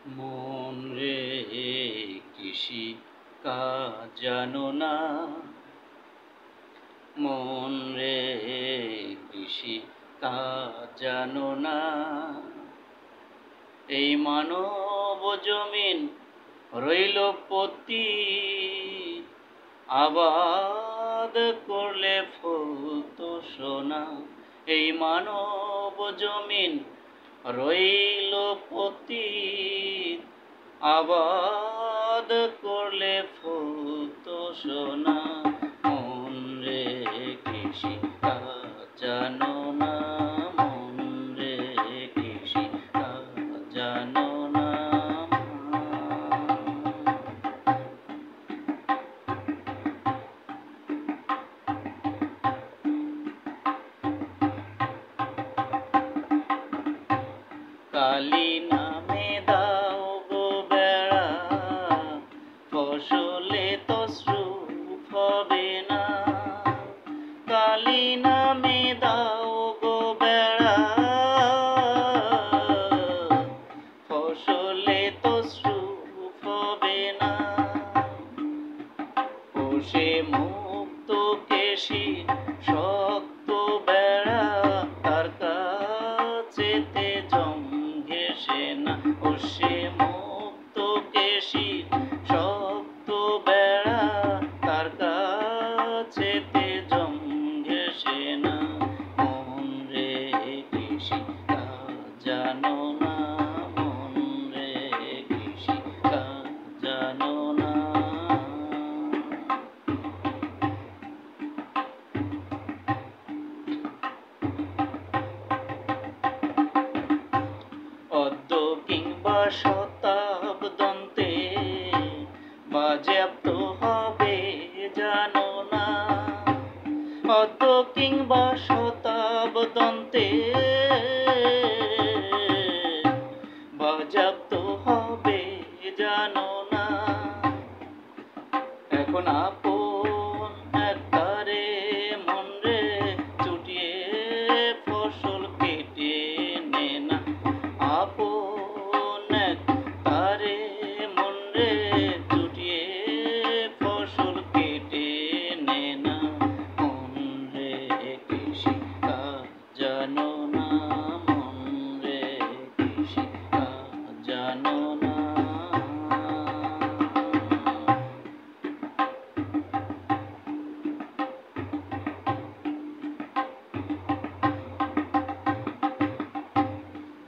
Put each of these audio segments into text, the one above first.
মন রে কৃষি কাজ জানো না, মন রে কৃষি কাজ জানো না। এই মানব জমিন রইল পতিত, আবাদ করলে ফলতো সোনা। এই মানব জমিন রইল পতিত, আবাদ করলে ফলতো সোনা। মন রে কৃষি কাজ জানো না, মন রে কৃষি কাজ জানো না। কালি নামে দাও গো বেড়া, ফসলে তসরুপ হবে না। কালি নামে দাও গো বেড়া, ফসলে তসরুপ হবে না। কোষে মুক্ত কেশি শক্ত বেড়া, তার কাছেতে জম ঘেঁষে না। কোষে মুক্ত কেশি শক্ত বেড়া, তার কাছেতে জম ঘেঁষে না। মন রে কৃষি কাজ জানো না, মন রে কৃষি কাজ জানো না। অদ্য কিংবা শতাব্দন্তে বাজেয়াপ্ত হবে জানো না। অদ্য কিংবা শতাব্দন্তে বাজেয়াপ্ত হবে জানো না। এখন আপন একবারে মন রে চুটিয়ে ফসল কেটে নে না। আপন একবারে মন রে চুটিয়ে ফসল কেটে নে না। মন রে কৃষি কাজ জানো না, মন রে কৃষি কাজ জানো না।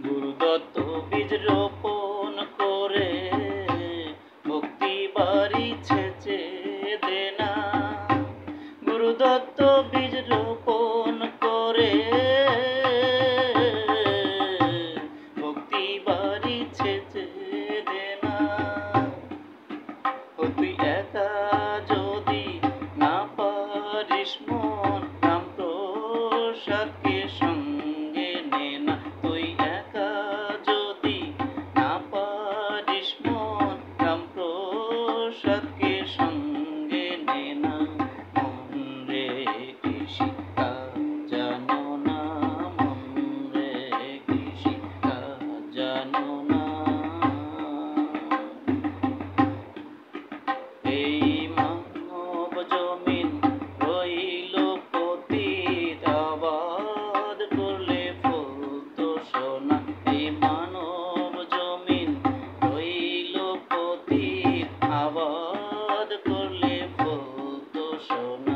গুরুদত্ত বীজ রোপণ করে ভক্তি বাড়ি ছেচে দে না। গুরুদত্ত বীজ রোপণ করে ভক্তি বাড়ি ছেচে দে না। ও তুই একা যদি না পারিস মন, নাম প্রসাদকে সঙ্গে নে না। তুই একা যদি না পারিস মন, নাম প্রসাদকে সঙ্গে নে না। মন রে কৃষি কাজ জানো না, মন রে কৃষি কাজ জানো না। এই মানব জমিন রইল পতিত, আবাদ করলে ফলতো সোনা। এই মানব জমিন রইল পতিত, আবাদ করলে ফলতো সোনা।